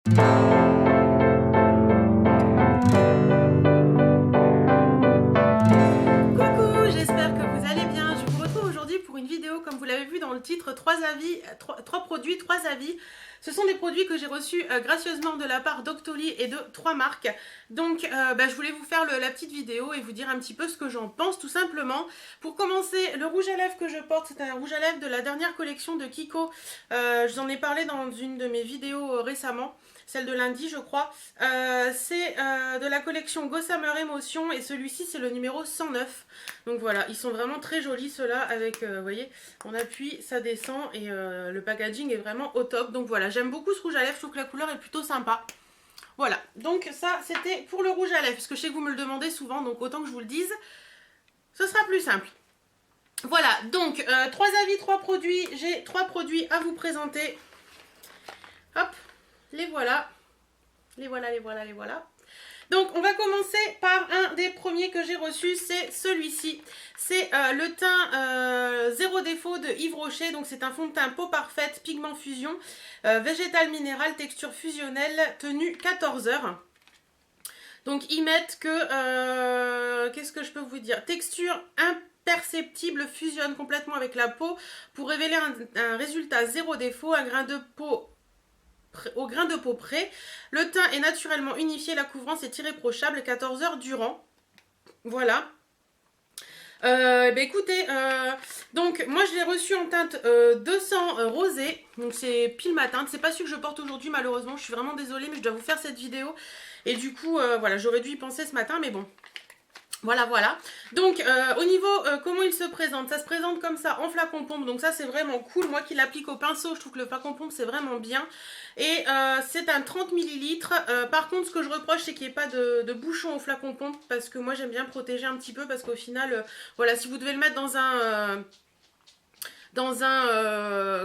Coucou, j'espère que vous allez bien. Je vous retrouve aujourd'hui pour une vidéo, comme vous l'avez vu dans le titre, 3 produits, 3 avis. Ce sont des produits que j'ai reçus gracieusement de la part d'Octoly et de 3 marques. Donc je voulais vous faire la petite vidéo et vous dire un petit peu ce que j'en pense tout simplement. Pour commencer, le rouge à lèvres que je porte, c'est un rouge à lèvres de la dernière collection de Kiko. Je vous en ai parlé dans une de mes vidéos récemment. Celle de lundi je crois, c'est de la collection Gossamer Emotion et celui-ci c'est le numéro 109. Donc voilà, ils sont vraiment très jolis ceux-là avec, vous voyez, on appuie, ça descend et le packaging est vraiment au top. Donc voilà, j'aime beaucoup ce rouge à lèvres, je trouve que la couleur est plutôt sympa. Voilà, donc ça c'était pour le rouge à lèvres, parce que je sais que vous me le demandez souvent, donc autant que je vous le dise, ce sera plus simple. Voilà, donc 3 avis, 3 produits, j'ai 3 produits à vous présenter. Hop, les voilà. Les voilà, les voilà, les voilà. Donc on va commencer par un des premiers que j'ai reçu, c'est celui-ci. C'est le teint zéro défaut de Yves Rocher. Donc c'est un fond de teint peau parfaite, pigment fusion, végétal minéral, texture fusionnelle, tenue 14 heures. Donc ils mettent que, qu'est-ce que je peux vous dire, texture imperceptible, fusionne complètement avec la peau pour révéler un résultat zéro défaut, un grain de peau au grain de peau près. Le teint est naturellement unifié, la couvrance est irréprochable 14 heures durant. Voilà. Écoutez, donc moi je l'ai reçu en teinte 200 rosé, donc c'est pile ma teinte, c'est pas celui que je porte aujourd'hui malheureusement, je suis vraiment désolée mais je dois vous faire cette vidéo et du coup voilà, j'aurais dû y penser ce matin mais bon. Voilà, voilà. Donc, au niveau comment il se présente, ça se présente comme ça en flacon pompe. Donc ça, c'est vraiment cool. Moi qui l'applique au pinceau, je trouve que le flacon pompe, c'est vraiment bien. Et c'est un 30 ml. Par contre, ce que je reproche, c'est qu'il n'y ait pas de bouchon au flacon pompe. Parce que moi, j'aime bien protéger un petit peu. Parce qu'au final, voilà, si vous devez le mettre dans un...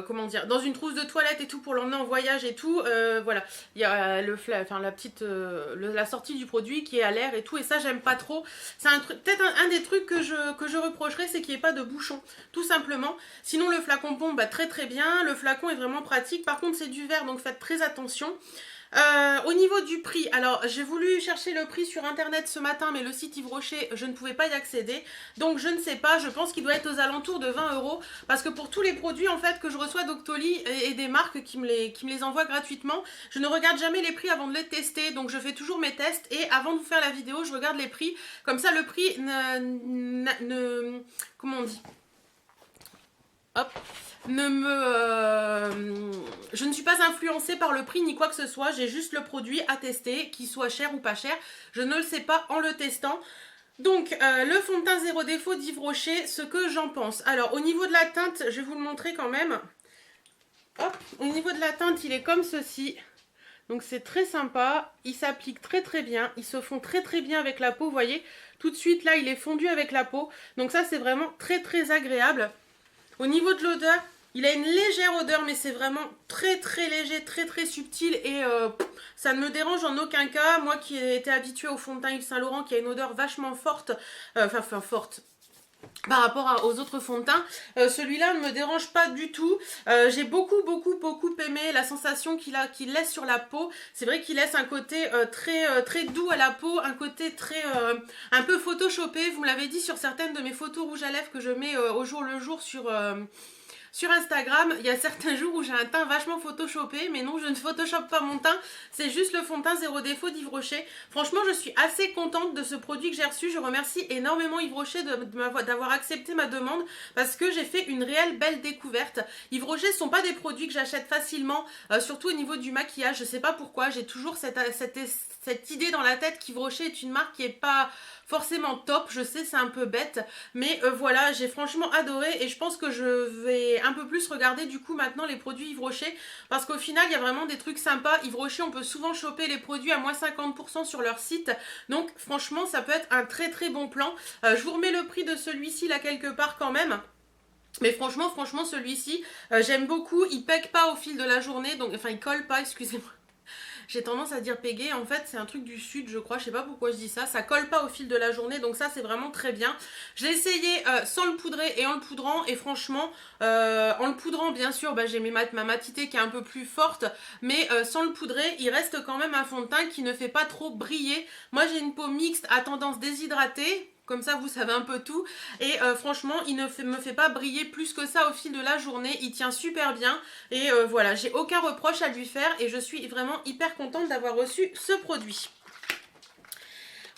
comment dire, dans une trousse de toilette et tout pour l'emmener en voyage et tout, voilà, il y a la sortie du produit qui est à l'air et tout, et ça j'aime pas trop. C'est peut-être un des trucs que je reprocherais, c'est qu'il n'y ait pas de bouchon, tout simplement. Sinon le flacon pompe, très très bien, le flacon est vraiment pratique. Par contre c'est du verre, donc faites très attention. Au niveau du prix, alors j'ai voulu chercher le prix sur internet ce matin, mais le site Yves Rocher, je ne pouvais pas y accéder, donc je ne sais pas, je pense qu'il doit être aux alentours de 20 €, parce que pour tous les produits en fait que je reçois d'Octoly et des marques qui me les envoient gratuitement, je ne regarde jamais les prix avant de les tester, donc je fais toujours mes tests et avant de vous faire la vidéo, je regarde les prix, comme ça le prix comment on dit, hop, je ne suis pas influencée par le prix ni quoi que ce soit, j'ai juste le produit à tester, qu'il soit cher ou pas cher, je ne le sais pas en le testant. Donc le fond de teint zéro défaut d'Yves Rocher, ce que j'en pense. Alors au niveau de la teinte, je vais vous le montrer quand même. Hop, au niveau de la teinte, il est comme ceci. Donc c'est très sympa, il s'applique très très bien, il se fond très très bien avec la peau, vous voyez. Tout de suite là, il est fondu avec la peau. Donc ça c'est vraiment très très agréable. Au niveau de l'odeur, il a une légère odeur, mais c'est vraiment très très léger, très très subtil et ça ne me dérange en aucun cas. Moi qui ai été habituée au fond de teint Yves Saint Laurent qui a une odeur vachement forte, forte par rapport aux autres fonds de teint, celui-là ne me dérange pas du tout. J'ai beaucoup aimé la sensation qu'il laisse sur la peau. C'est vrai qu'il laisse un côté très doux à la peau, un côté très un peu photoshopé. Vous me l'avez dit sur certaines de mes photos rouges à lèvres que je mets au jour le jour sur Instagram, il y a certains jours où j'ai un teint vachement photoshopé, mais non, je ne photoshop pas mon teint, c'est juste le fond de teint zéro défaut d'Yves Rocher. Franchement, je suis assez contente de ce produit que j'ai reçu, je remercie énormément Yves Rocher d'avoir accepté ma demande, parce que j'ai fait une réelle belle découverte. Yves Rocher, ce ne sont pas des produits que j'achète facilement, surtout au niveau du maquillage, je ne sais pas pourquoi, j'ai toujours cette idée dans la tête qu'Yves Rocher est une marque qui n'est pas forcément top, je sais c'est un peu bête, mais voilà, j'ai franchement adoré et je pense que je vais un peu plus regarder du coup maintenant les produits Yves Rocher, parce qu'au final il y a vraiment des trucs sympas. Yves Rocher, on peut souvent choper les produits à moins 50% sur leur site, donc franchement ça peut être un très très bon plan. Je vous remets le prix de celui-ci là quelque part quand même. Mais franchement celui-ci, j'aime beaucoup, il pèque pas au fil de la journée, donc enfin il colle pas, excusez-moi. J'ai tendance à dire pégé, en fait c'est un truc du sud je crois, je sais pas pourquoi je dis ça. Ça colle pas au fil de la journée, donc ça c'est vraiment très bien. Je l'ai essayé sans le poudrer et en le poudrant, et franchement en le poudrant bien sûr bah, j'ai ma matité qui est un peu plus forte, mais sans le poudrer il reste quand même un fond de teint qui ne fait pas trop briller. Moi j'ai une peau mixte à tendance déshydratée, comme ça vous savez un peu tout, et franchement il ne me fait pas briller plus que ça au fil de la journée. Il tient super bien et voilà, j'ai aucun reproche à lui faire et je suis vraiment hyper contente d'avoir reçu ce produit.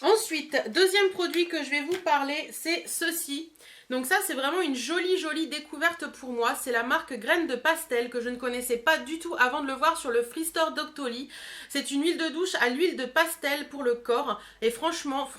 Ensuite, deuxième produit que je vais vous parler, c'est ceci. Donc ça c'est vraiment une jolie découverte pour moi. C'est la marque Graines de Pastel que je ne connaissais pas du tout avant de le voir sur le Free Store Doctoly. C'est une huile de douche à l'huile de pastel pour le corps. Et franchement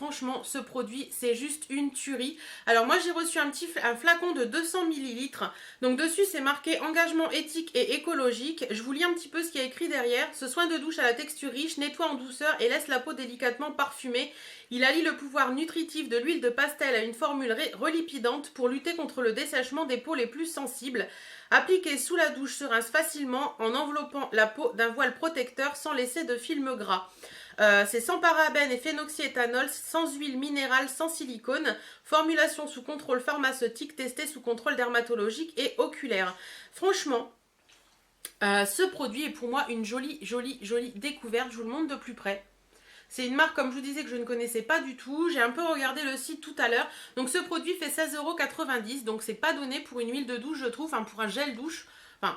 ce produit c'est juste une tuerie. Alors moi j'ai reçu un flacon de 200 ml. Donc dessus c'est marqué engagement éthique et écologique. Je vous lis un petit peu ce qu'il y a écrit derrière. Ce soin de douche à la texture riche nettoie en douceur et laisse la peau délicatement parfumée. Il allie le pouvoir nutritif de l'huile de pastel à une formule relipidante pour lutter contre le dessèchement des peaux les plus sensibles. Appliqué sous la douche se rince facilement en enveloppant la peau d'un voile protecteur sans laisser de film gras. C'est sans parabènes et phénoxyéthanol, sans huile minérale, sans silicone. Formulation sous contrôle pharmaceutique, testée sous contrôle dermatologique et oculaire. Franchement, ce produit est pour moi une jolie découverte. Je vous le montre de plus près. C'est une marque, comme je vous disais, que je ne connaissais pas du tout. J'ai un peu regardé le site tout à l'heure. Donc ce produit fait 16,90 €. Donc c'est pas donné pour une huile de douche, je trouve. Enfin, pour un gel douche. Enfin,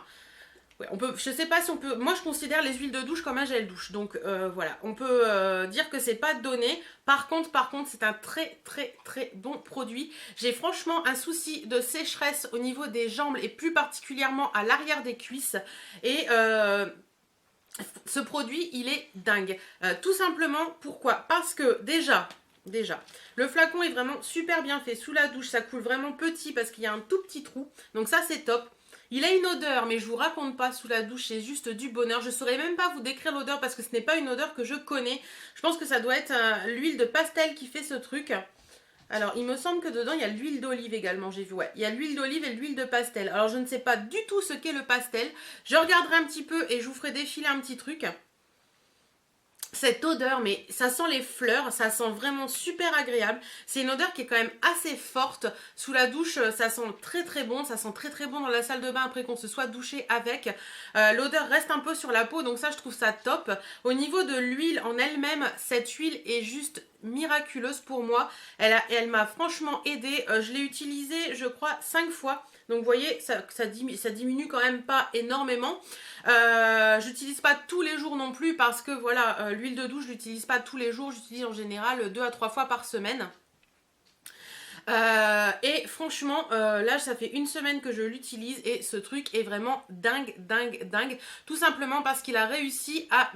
ouais, on peut, je sais pas si on peut... Moi, je considère les huiles de douche comme un gel douche. Donc voilà, on peut dire que c'est pas donné. Par contre, c'est un très bon produit. J'ai franchement un souci de sécheresse au niveau des jambes et plus particulièrement à l'arrière des cuisses. Et... ce produit il est dingue, tout simplement. Pourquoi? Parce que déjà le flacon est vraiment super bien fait. Sous la douche ça coule vraiment petit parce qu'il y a un tout petit trou, donc ça c'est top. Il a une odeur mais je vous raconte pas, sous la douche c'est juste du bonheur. Je saurais même pas vous décrire l'odeur parce que ce n'est pas une odeur que je connais. Je pense que ça doit être l'huile de pastel qui fait ce truc. Alors, il me semble que dedans, il y a l'huile d'olive également, j'ai vu, ouais. Il y a l'huile d'olive et l'huile de pastel. Alors, je ne sais pas du tout ce qu'est le pastel. Je regarderai un petit peu et je vous ferai défiler un petit truc. Cette odeur, mais ça sent les fleurs, ça sent vraiment super agréable. C'est une odeur qui est quand même assez forte. Sous la douche, ça sent très bon. Ça sent très bon dans la salle de bain après qu'on se soit douché avec. L'odeur reste un peu sur la peau, donc ça, je trouve ça top. Au niveau de l'huile en elle-même, cette huile est juste miraculeuse pour moi. Elle m'a franchement aidée. Je l'ai utilisée, je crois, 5 fois. Donc vous voyez, ça diminue quand même pas énormément. J'utilise pas tous les jours non plus parce que voilà, l'huile de douche je l'utilise pas tous les jours. J'utilise en général 2 à 3 fois par semaine. Et franchement là ça fait une semaine que je l'utilise et ce truc est vraiment dingue. Tout simplement parce qu'il a réussi à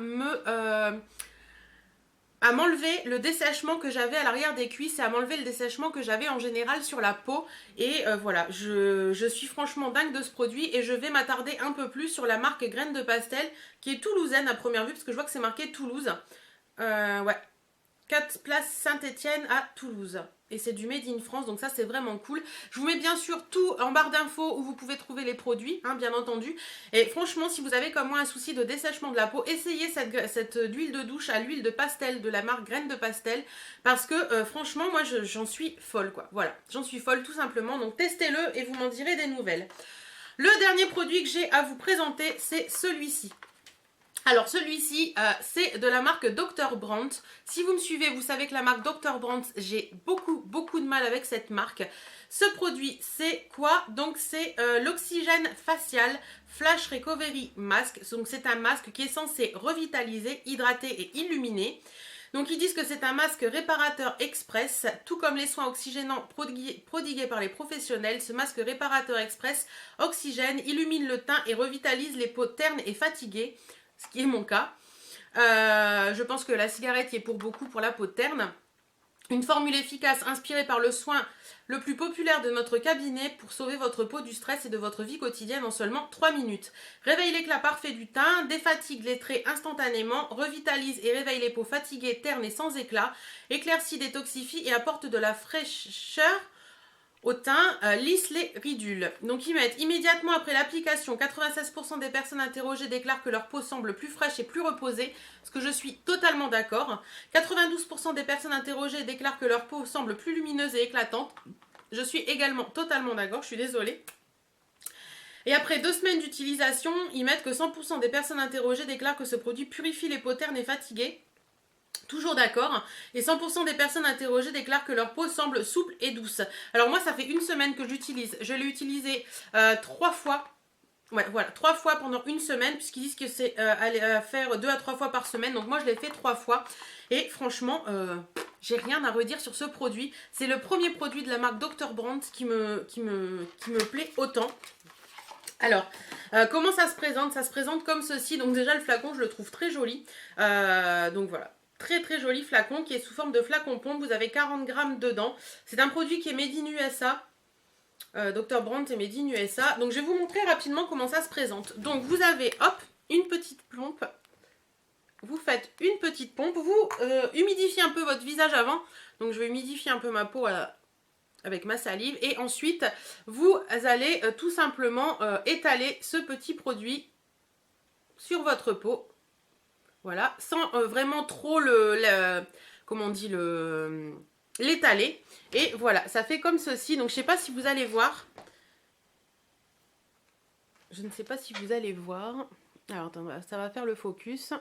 m'enlever le dessèchement que j'avais à l'arrière des cuisses et à m'enlever le dessèchement que j'avais en général sur la peau. Et voilà, je suis franchement dingue de ce produit et je vais m'attarder un peu plus sur la marque Graines de Pastel qui est toulousaine à première vue parce que je vois que c'est marqué Toulouse. Ouais, 4 place Saint-Étienne à Toulouse. Et c'est du Made in France, donc ça c'est vraiment cool. Je vous mets bien sûr tout en barre d'infos où vous pouvez trouver les produits, hein, bien entendu. Et franchement, si vous avez comme moi un souci de dessèchement de la peau, essayez cette huile de douche à l'huile de pastel de la marque Graines de Pastel. Parce que franchement, moi j'en suis folle quoi. Voilà, j'en suis folle tout simplement. Donc testez-le et vous m'en direz des nouvelles. Le dernier produit que j'ai à vous présenter, c'est celui-ci. Alors celui-ci, c'est de la marque Dr. Brandt. Si vous me suivez, vous savez que la marque Dr. Brandt, j'ai beaucoup de mal avec cette marque. Ce produit, c'est quoi? Donc c'est l'Oxygène Facial Flash Recovery Mask. Donc c'est un masque qui est censé revitaliser, hydrater et illuminer. Donc ils disent que c'est un masque réparateur express, tout comme les soins oxygénants prodigués par les professionnels. Ce masque réparateur express oxygène, illumine le teint et revitalise les peaux ternes et fatiguées. Ce qui est mon cas. Je pense que la cigarette y est pour beaucoup pour la peau terne. Une formule efficace inspirée par le soin le plus populaire de notre cabinet pour sauver votre peau du stress et de votre vie quotidienne en seulement 3 minutes. Réveille l'éclat parfait du teint, défatigue les traits instantanément, revitalise et réveille les peaux fatiguées, ternes et sans éclat, éclaircit, détoxifie et apporte de la fraîcheur au teint lisse les ridules. Donc ils mettent immédiatement après l'application, 96% des personnes interrogées déclarent que leur peau semble plus fraîche et plus reposée, ce que je suis totalement d'accord. 92% des personnes interrogées déclarent que leur peau semble plus lumineuse et éclatante. Je suis également totalement d'accord, je suis désolée. Et après 2 semaines d'utilisation, ils mettent que 100% des personnes interrogées déclarent que ce produit purifie les peaux ternes et fatiguées. Toujours d'accord. Et 100% des personnes interrogées déclarent que leur peau semble souple et douce. Alors moi, ça fait 1 semaine que j'utilise. Je l'ai utilisé 3 fois. Ouais, voilà, 3 fois pendant 1 semaine, puisqu'ils disent que c'est à faire 2 à 3 fois par semaine. Donc moi, je l'ai fait 3 fois. Et franchement, j'ai rien à redire sur ce produit. C'est le premier produit de la marque Dr. Brandt qui me plaît autant. Alors, comment ça se présente? Ça se présente comme ceci. Donc déjà, le flacon, je le trouve très joli. Donc voilà. Très très joli flacon qui est sous forme de flacon pompe. Vous avez 40 grammes dedans. C'est un produit qui est made in USA. Dr. Brandt est made in USA. Donc je vais vous montrer rapidement comment ça se présente. Donc vous avez, hop, une petite pompe. Vous faites une petite pompe. Vous humidifiez un peu votre visage avant. Donc je vais humidifier un peu ma peau avec ma salive. Et ensuite, vous allez tout simplement étaler ce petit produit sur votre peau. Voilà, sans vraiment trop comment on dit, l'étaler. Et voilà, ça fait comme ceci. Donc je ne sais pas si vous allez voir. Je ne sais pas si vous allez voir. Alors attends, ça va faire le focus.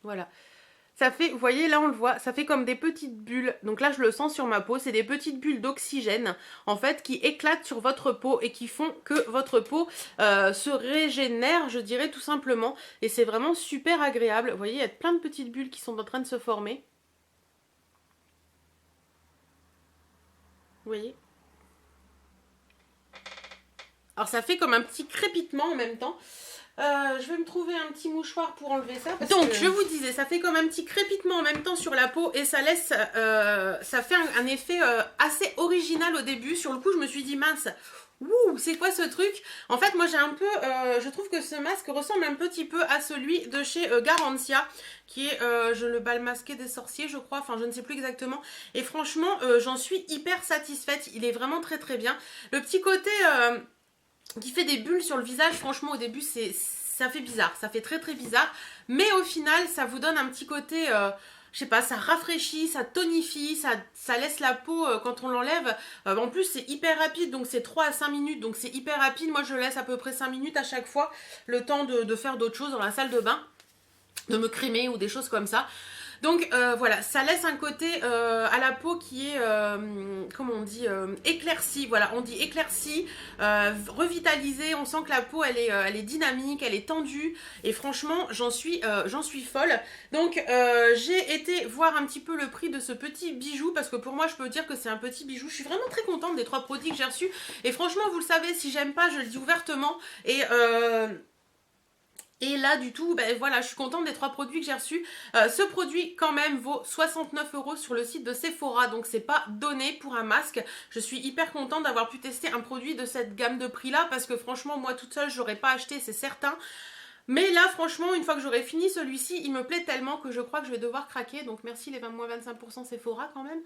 Voilà. Ça fait, vous voyez, là on le voit, ça fait comme des petites bulles. Donc là je le sens sur ma peau, c'est des petites bulles d'oxygène en fait qui éclatent sur votre peau et qui font que votre peau se régénère, je dirais tout simplement. Et c'est vraiment super agréable. Vous voyez, il y a plein de petites bulles qui sont en train de se former. Vous voyez? Alors ça fait comme un petit crépitement en même temps. Je vais me trouver un petit mouchoir pour enlever ça. Donc je vous disais, ça fait comme un petit crépitement en même temps sur la peau et ça laisse, ça fait un effet assez original au début. Sur le coup, je me suis dit mince. Ouh, c'est quoi ce truc? En fait, moi j'ai un peu, je trouve que ce masque ressemble un petit peu à celui de chez Garantia, qui est le bal masqué des sorciers, je crois, enfin je ne sais plus exactement. Et franchement, j'en suis hyper satisfaite, il est vraiment très très bien. Le petit côté qui fait des bulles sur le visage, franchement au début ça fait bizarre, ça fait très très bizarre. Mais au final, ça vous donne un petit côté... je sais pas, ça rafraîchit, ça tonifie, ça laisse la peau quand on l'enlève. En plus, c'est hyper rapide, donc c'est 3 à 5 minutes, donc c'est hyper rapide. Moi, je laisse à peu près 5 minutes à chaque fois, le temps de faire d'autres choses dans la salle de bain, de me crémer ou des choses comme ça. Donc voilà, ça laisse un côté à la peau qui est, comment on dit, éclaircie. Voilà, on dit éclaircie, revitalisée. On sent que la peau, elle est dynamique, elle est tendue. Et franchement, j'en suis folle. Donc j'ai été voir un petit peu le prix de ce petit bijou. Parce que pour moi, je peux dire que c'est un petit bijou. Je suis vraiment très contente des 3 produits que j'ai reçus. Et franchement, vous le savez, si j'aime pas, je le dis ouvertement. Et là, du tout, ben voilà, je suis contente des 3 produits que j'ai reçus. Ce produit, quand même, vaut 69 € sur le site de Sephora. Donc, c'est pas donné pour un masque. Je suis hyper contente d'avoir pu tester un produit de cette gamme de prix-là. Parce que franchement, moi, toute seule, je n'aurais pas acheté, c'est certain. Mais là, franchement, une fois que j'aurai fini celui-ci, il me plaît tellement que je crois que je vais devoir craquer. Donc, merci les moins 25% Sephora quand même.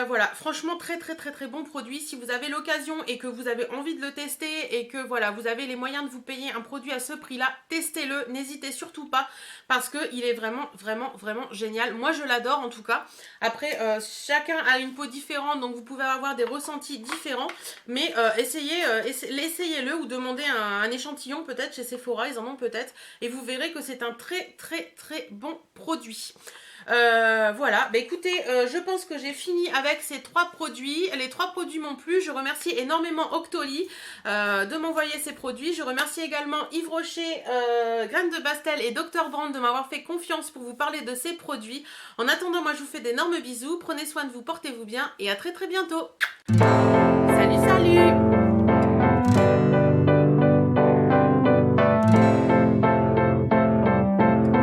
Voilà, franchement, très très très très bon produit. Si vous avez l'occasion et que vous avez envie de le tester et que voilà, vous avez les moyens de vous payer un produit à ce prix-là, testez-le. N'hésitez surtout pas parce qu'il est vraiment vraiment vraiment génial. Moi, je l'adore en tout cas. Après, chacun a une peau différente, donc vous pouvez avoir des ressentis différents. Mais essayez-le ou demandez un échantillon peut-être chez Sephora, ils en ont peut-être, et vous verrez que c'est un très très très bon produit. Voilà, bah écoutez, je pense que j'ai fini avec ces 3 produits. Les 3 produits m'ont plu. Je remercie énormément Octoly de m'envoyer ces produits. Je remercie également Yves Rocher, Graines de Bastel et Dr. Brandt de m'avoir fait confiance pour vous parler de ces produits. En attendant, moi je vous fais d'énormes bisous. Prenez soin de vous, portez-vous bien et à très très bientôt. Salut, salut!